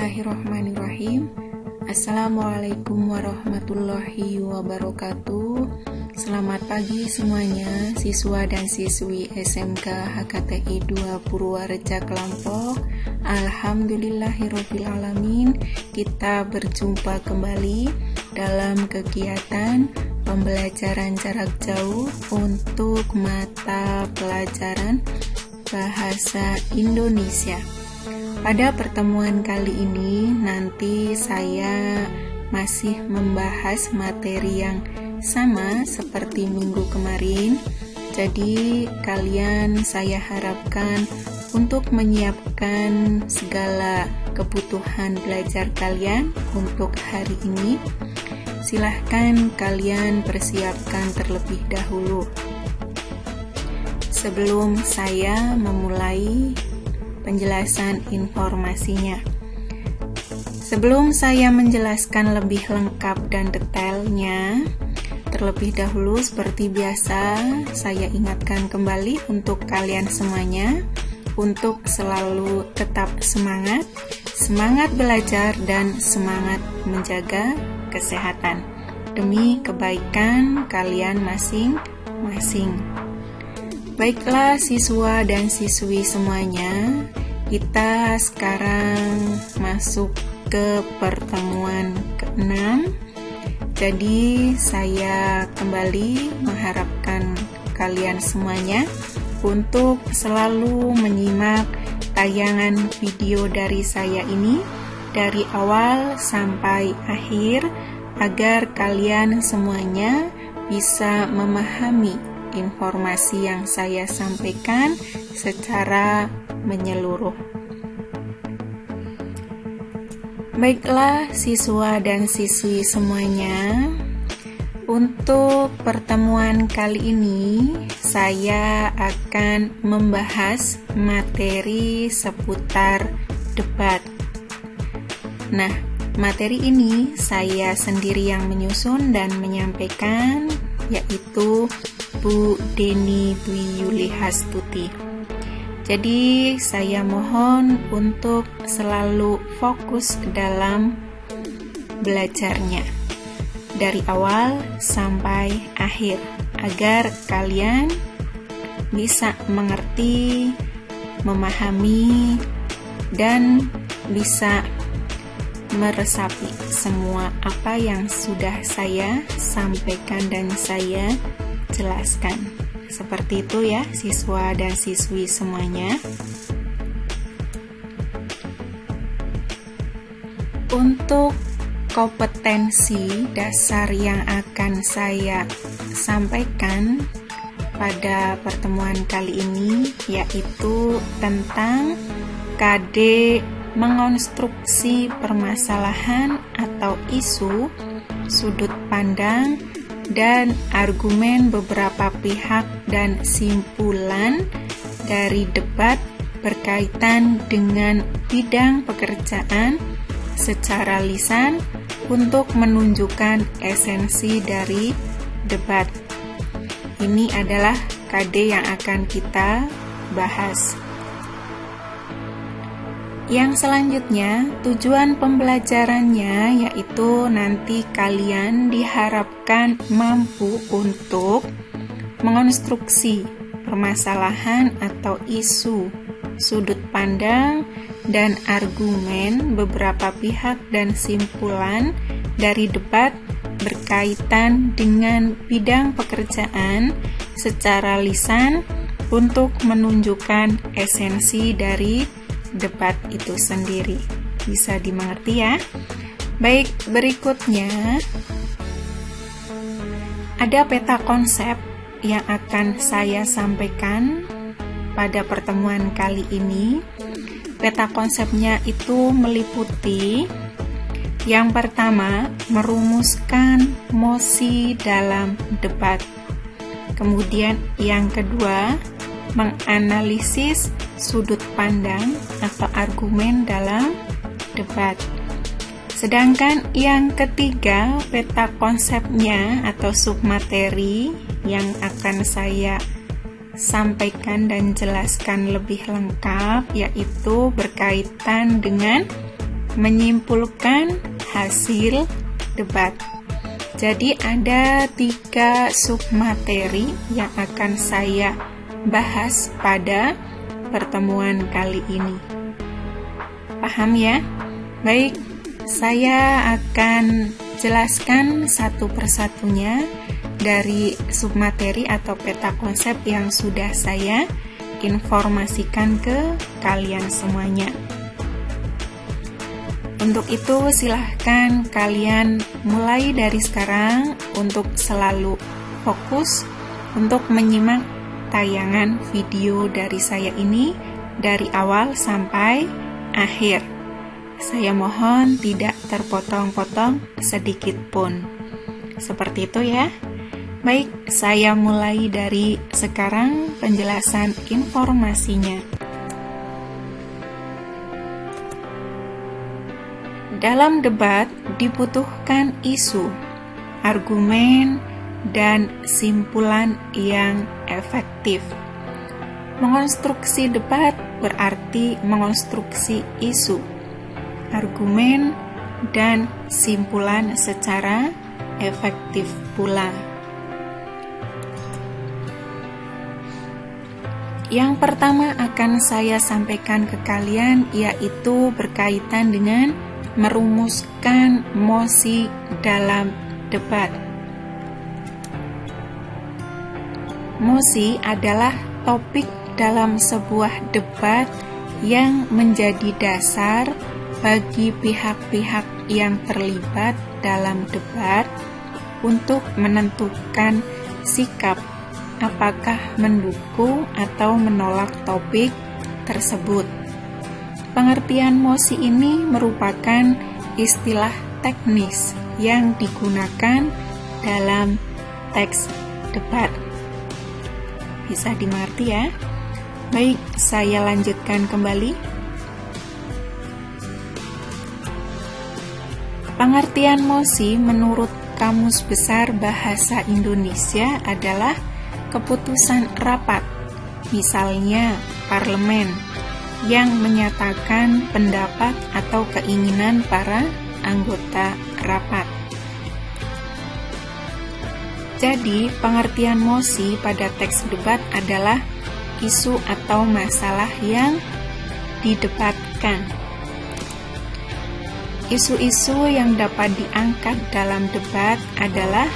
Bismillahirrahmanirrahim. Assalamualaikum warahmatullahi wabarakatuh. Selamat pagi semuanya, siswa dan siswi SMK HKTI 2 Purwareja Kelampok. Alhamdulillahirrabbilalamin, kita berjumpa kembali dalam kegiatan pembelajaran jarak jauh untuk mata pelajaran Bahasa Indonesia. Pada pertemuan kali ini nanti saya masih membahas materi yang sama seperti minggu kemarin. Jadi kalian saya harapkan untuk menyiapkan segala kebutuhan belajar kalian untuk hari ini. Silahkan kalian persiapkan terlebih dahulu. Sebelum saya memulai penjelasan informasinya. Sebelum saya menjelaskan lebih lengkap dan detailnya, terlebih dahulu seperti biasa, saya ingatkan kembali untuk kalian semuanya untuk selalu tetap semangat belajar dan semangat menjaga kesehatan demi kebaikan kalian masing-masing. Baiklah siswa dan siswi semuanya, kita sekarang masuk ke pertemuan ke-6. Jadi saya kembali mengharapkan kalian semuanya untuk selalu menyimak tayangan video dari saya ini dari awal sampai akhir agar kalian semuanya bisa memahami informasi yang saya sampaikan secara menyeluruh. Baiklah siswa dan siswi semuanya, untuk pertemuan kali ini saya akan membahas materi seputar debat. Nah, materi ini saya sendiri yang menyusun dan menyampaikan, yaitu Bu Deni Dwi Yuli Hastuti. Jadi saya mohon untuk selalu fokus dalam belajarnya dari awal sampai akhir agar kalian bisa mengerti, memahami, dan bisa meresapi semua apa yang sudah saya sampaikan dan saya jelaskan. Seperti itu ya siswa dan siswi semuanya. Untuk kompetensi dasar yang akan saya sampaikan pada pertemuan kali ini yaitu tentang KD mengonstruksi permasalahan atau isu, sudut pandang dan argumen beberapa pihak dan simpulan dari debat berkaitan dengan bidang pekerjaan secara lisan untuk menunjukkan esensi dari debat. Ini adalah KD yang akan kita bahas. Yang selanjutnya, tujuan pembelajarannya yaitu nanti kalian diharapkan mampu untuk mengonstruksi permasalahan atau isu, sudut pandang, dan argumen beberapa pihak dan simpulan dari debat berkaitan dengan bidang pekerjaan secara lisan untuk menunjukkan esensi dari debat itu sendiri. Bisa dimengerti ya? Baik, berikutnya ada peta konsep yang akan saya sampaikan pada pertemuan kali ini. Peta konsepnya itu meliputi yang pertama, merumuskan mosi dalam debat. Kemudian yang kedua, menganalisis sudut pandang atau argumen dalam debat. Sedangkan yang ketiga, peta konsepnya atau submateri yang akan saya sampaikan dan jelaskan lebih lengkap, yaitu berkaitan dengan menyimpulkan hasil debat. Jadi ada 3 submateri yang akan saya bahas pada pertemuan kali ini. Paham ya? Baik, saya akan jelaskan satu persatunya dari submateri atau peta konsep yang sudah saya informasikan ke kalian semuanya. Untuk itu silahkan kalian mulai dari sekarang untuk selalu fokus untuk menyimak tayangan video dari saya ini dari awal sampai akhir. Saya mohon tidak terpotong-potong sedikit pun. Seperti itu ya. Baik, saya mulai dari sekarang penjelasan informasinya. Dalam debat dibutuhkan isu, argumen, dan simpulan yang efektif. Mengonstruksi debat berarti mengonstruksi isu, argumen, dan simpulan secara efektif pula. Yang pertama akan saya sampaikan ke kalian yaitu berkaitan dengan merumuskan mosi dalam debat. Mosi adalah topik dalam sebuah debat yang menjadi dasar bagi pihak-pihak yang terlibat dalam debat untuk menentukan sikap apakah mendukung atau menolak topik tersebut. Pengertian mosi ini merupakan istilah teknis yang digunakan dalam teks debat. Bisa dimengerti ya? Baik, saya lanjutkan kembali. Pengertian mosi menurut Kamus Besar Bahasa Indonesia adalah keputusan rapat, misalnya parlemen, yang menyatakan pendapat atau keinginan para anggota rapat. Jadi, pengertian mosi pada teks debat adalah isu atau masalah yang didebatkan. Isu-isu yang dapat diangkat dalam debat adalah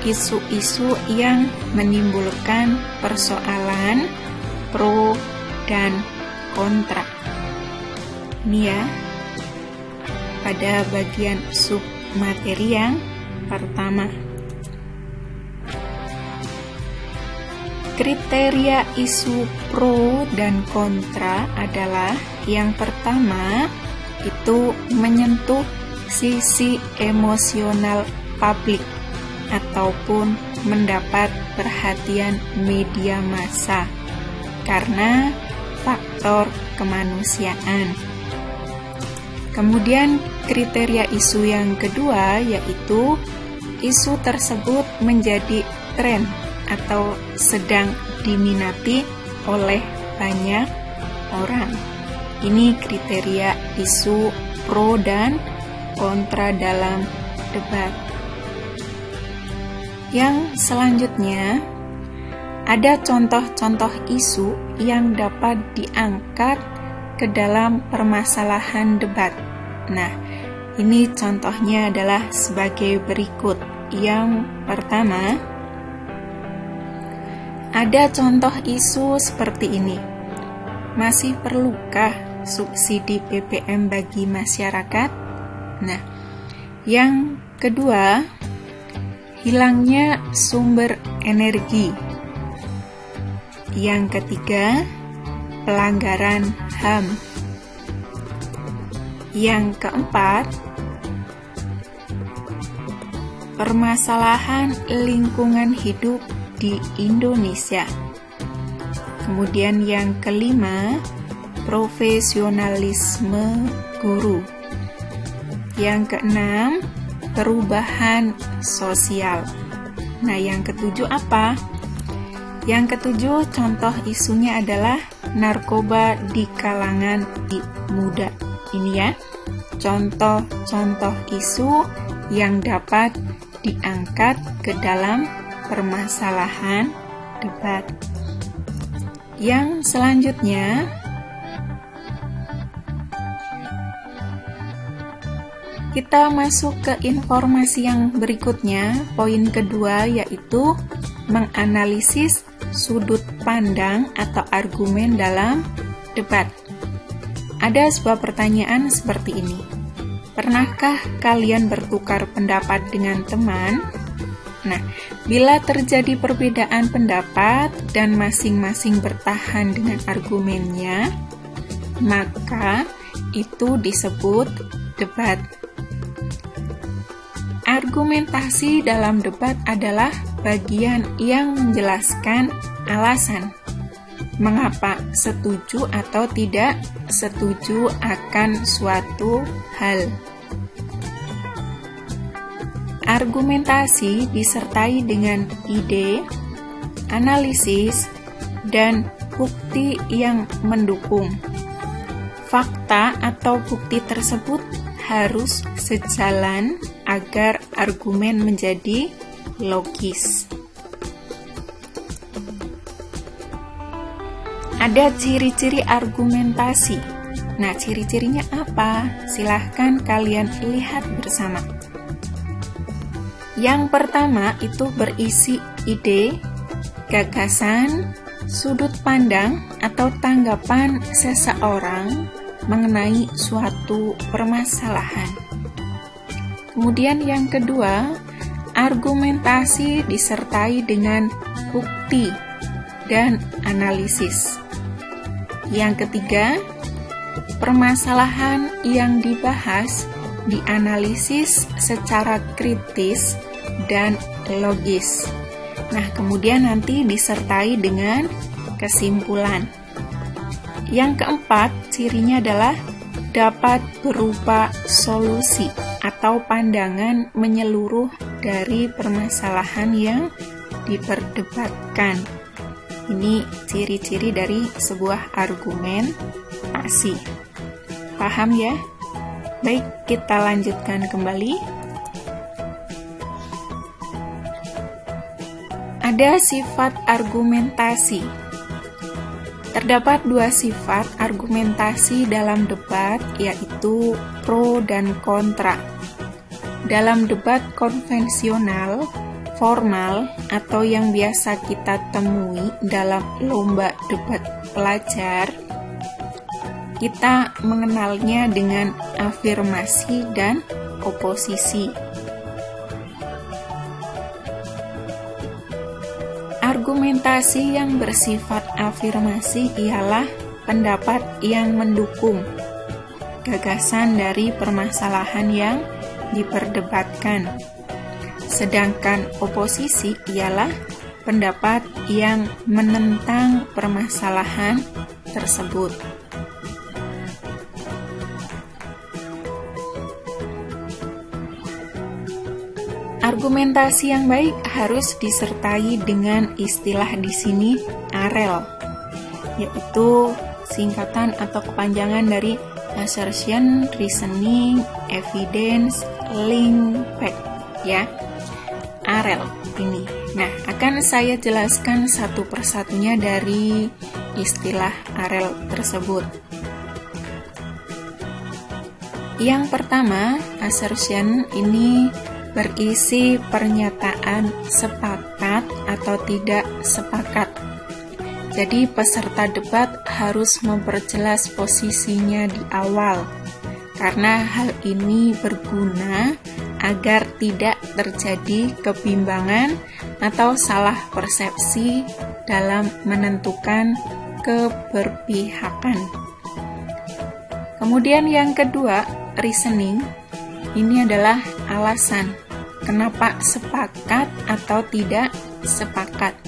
isu-isu yang menimbulkan persoalan pro dan kontra. Ini ya, pada bagian submateri yang pertama. Kriteria isu pro dan kontra adalah yang pertama itu menyentuh sisi emosional publik ataupun mendapat perhatian media massa karena faktor kemanusiaan. Kemudian kriteria isu yang kedua yaitu isu tersebut menjadi tren atau sedang diminati oleh banyak orang. Ini kriteria isu pro dan kontra dalam debat. Yang selanjutnya ada contoh-contoh isu yang dapat diangkat ke dalam permasalahan debat. Nah, ini contohnya adalah sebagai berikut. Yang pertama, ada contoh isu seperti ini. Masih perlukah subsidi BBM bagi masyarakat? Nah, yang kedua, hilangnya sumber energi. Yang ketiga, pelanggaran HAM. Yang keempat, permasalahan lingkungan hidup di Indonesia. Kemudian yang kelima, profesionalisme guru. Yang keenam, perubahan sosial. Nah, yang ketujuh apa? Yang ketujuh, contoh isunya adalah narkoba di kalangan muda. Ini ya. contoh-contoh isu yang dapat diangkat ke dalam permasalahan debat. Yang selanjutnya, kita masuk ke informasi yang berikutnya, poin kedua, yaitu menganalisis sudut pandang atau argumen dalam debat. Ada sebuah pertanyaan seperti ini. Pernahkah kalian bertukar pendapat dengan teman? Nah, bila terjadi perbedaan pendapat dan masing-masing bertahan dengan argumennya, maka itu disebut debat. Argumentasi dalam debat adalah bagian yang menjelaskan alasan mengapa setuju atau tidak setuju akan suatu hal. Argumentasi disertai dengan ide, analisis, dan bukti yang mendukung. Fakta atau bukti tersebut harus sejalan agar argumen menjadi logis. Ada ciri-ciri argumentasi. Nah, ciri-cirinya apa? Silahkan kalian lihat bersama. Yang pertama itu berisi ide, gagasan, sudut pandang, atau tanggapan seseorang mengenai suatu permasalahan. Kemudian yang kedua, argumentasi disertai dengan bukti dan analisis. Yang ketiga, permasalahan yang dibahas dianalisis secara kritis dan logis. Nah, kemudian nanti disertai dengan kesimpulan. Yang keempat, cirinya adalah dapat berupa solusi atau pandangan menyeluruh dari permasalahan yang diperdebatkan. Ini ciri-ciri dari sebuah argumentasi. Paham ya? Baik, kita lanjutkan kembali. Ada sifat argumentasi. Terdapat dua sifat argumentasi dalam debat, yaitu pro dan kontra. Dalam debat konvensional, formal, atau yang biasa kita temui dalam lomba debat pelajar, kita mengenalnya dengan afirmasi dan oposisi. Argumentasi yang bersifat afirmasi ialah pendapat yang mendukung gagasan dari permasalahan yang diperdebatkan. Sedangkan oposisi ialah pendapat yang menentang permasalahan tersebut. Argumentasi yang baik harus disertai dengan istilah di sini AREL, yaitu singkatan atau kepanjangan dari assertion, reasoning, evidence, link, fact, ya. AREL ini. Nah, akan saya jelaskan satu persatunya dari istilah AREL tersebut. Yang pertama, assertion ini berisi pernyataan sepakat atau tidak sepakat. Jadi peserta debat harus memperjelas posisinya di awal, karena hal ini berguna agar tidak terjadi kebimbangan atau salah persepsi dalam menentukan keberpihakan. Kemudian yang kedua, reasoning, ini adalah alasan kenapa sepakat atau tidak sepakat.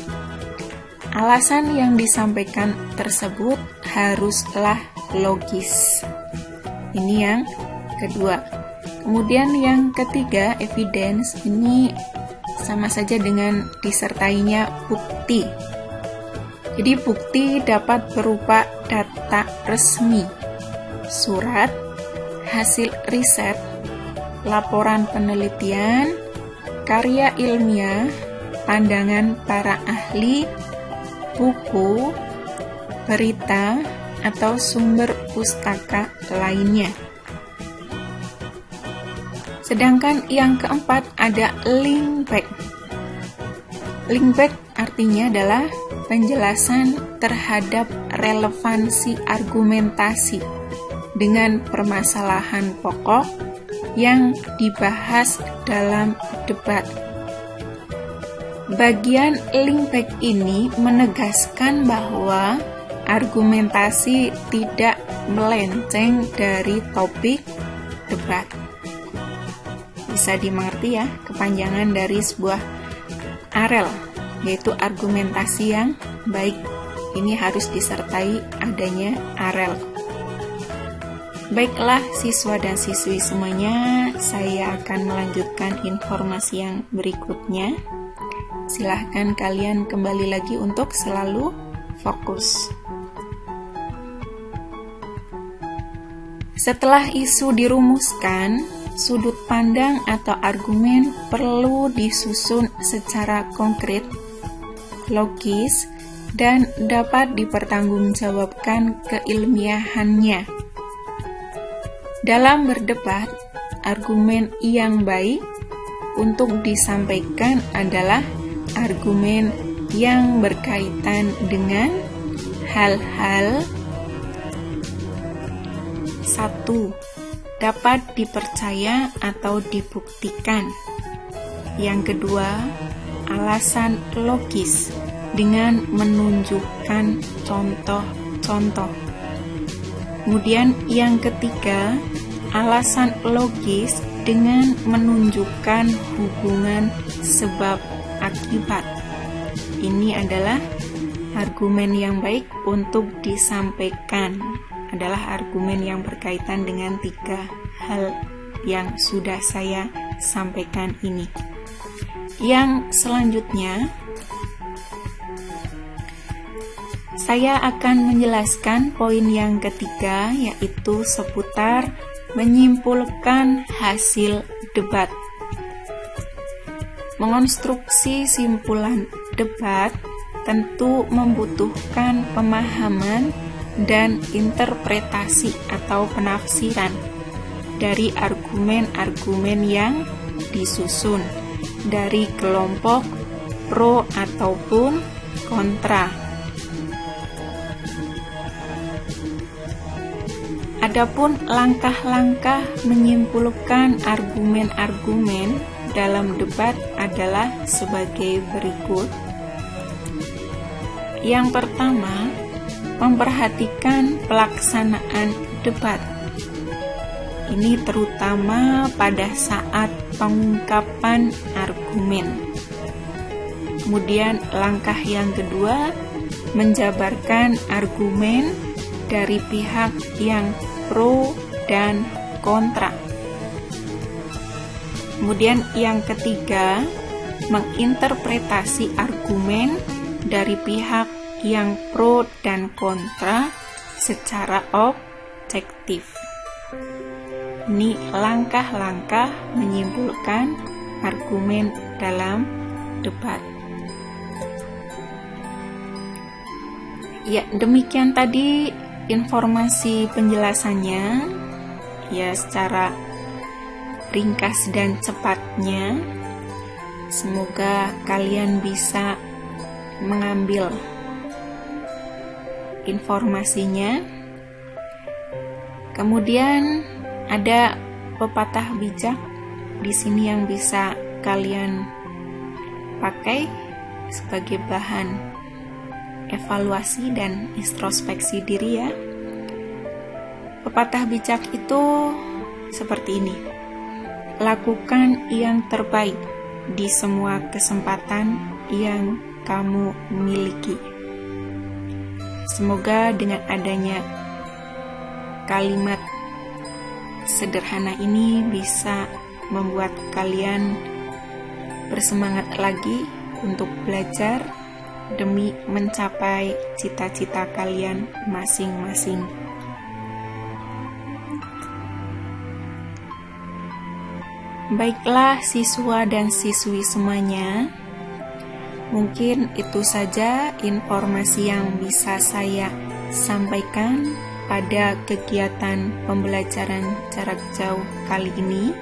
Alasan yang disampaikan tersebut haruslah logis. Ini yang kedua. Kemudian yang ketiga, evidence, ini sama saja dengan disertainya bukti. Jadi bukti dapat berupa data resmi, surat, hasil riset, laporan penelitian, karya ilmiah, pandangan para ahli, buku, berita, atau sumber pustaka lainnya. Sedangkan yang keempat ada link back. Link back artinya adalah penjelasan terhadap relevansi argumentasi dengan permasalahan pokok yang dibahas dalam debat. Bagian link back ini menegaskan bahwa argumentasi tidak melenceng dari topik debat. Bisa dimengerti ya, kepanjangan dari sebuah AREL, yaitu argumentasi yang baik. Ini harus disertai adanya AREL. Baiklah siswa dan siswi semuanya, saya akan melanjutkan informasi yang berikutnya. Silahkan kalian kembali lagi untuk selalu fokus. Setelah isu dirumuskan, sudut pandang atau argumen perlu disusun secara konkret, logis, dan dapat dipertanggungjawabkan keilmiahannya. Dalam berdebat, argumen yang baik untuk disampaikan adalah argumen yang berkaitan dengan hal-hal 1. Dapat dipercaya atau dibuktikan. Yang kedua, alasan logis dengan menunjukkan contoh-contoh. Kemudian yang ketiga, alasan logis dengan menunjukkan hubungan sebab akibat. Ini adalah argumen yang baik untuk disampaikan. Adalah argumen yang berkaitan dengan 3 hal yang sudah saya sampaikan ini. Yang selanjutnya, saya akan menjelaskan poin yang ketiga, yaitu seputar menyimpulkan hasil debat. Mengonstruksi simpulan debat tentu membutuhkan pemahaman dan interpretasi atau penafsiran dari argumen-argumen yang disusun dari kelompok pro ataupun kontra. Adapun langkah-langkah menyimpulkan argumen-argumen dalam debat adalah sebagai berikut. Yang pertama, memperhatikan pelaksanaan debat. Ini terutama pada saat pengungkapan argumen. Kemudian langkah yang kedua, menjabarkan argumen dari pihak yang pro dan kontra. Kemudian yang ketiga, menginterpretasi argumen dari pihak yang pro dan kontra secara objektif. Ini langkah-langkah menyimpulkan argumen dalam debat. Ya, demikian tadi informasi penjelasannya, ya secara ringkas dan cepatnya. Semoga kalian bisa mengambil informasinya. Kemudian ada pepatah bijak di sini yang bisa kalian pakai sebagai bahan evaluasi dan introspeksi diri ya. Pepatah bijak itu seperti ini: lakukan yang terbaik di semua kesempatan yang kamu miliki. Semoga dengan adanya kalimat sederhana ini bisa membuat kalian bersemangat lagi untuk belajar demi mencapai cita-cita kalian masing-masing. Baiklah siswa dan siswi semuanya, mungkin itu saja informasi yang bisa saya sampaikan pada kegiatan pembelajaran jarak jauh kali ini.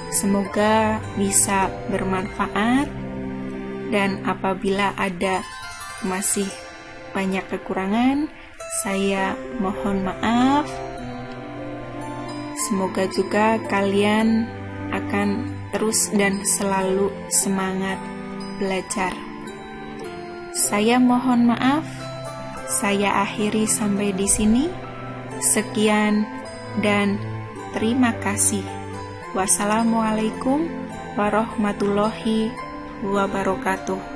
Semoga bisa bermanfaat, dan apabila ada masih banyak kekurangan, saya mohon maaf. Semoga juga kalian akan terus dan selalu semangat belajar. Saya mohon maaf, saya akhiri sampai di sini. Sekian dan terima kasih. Wassalamualaikum warahmatullahi wabarakatuh.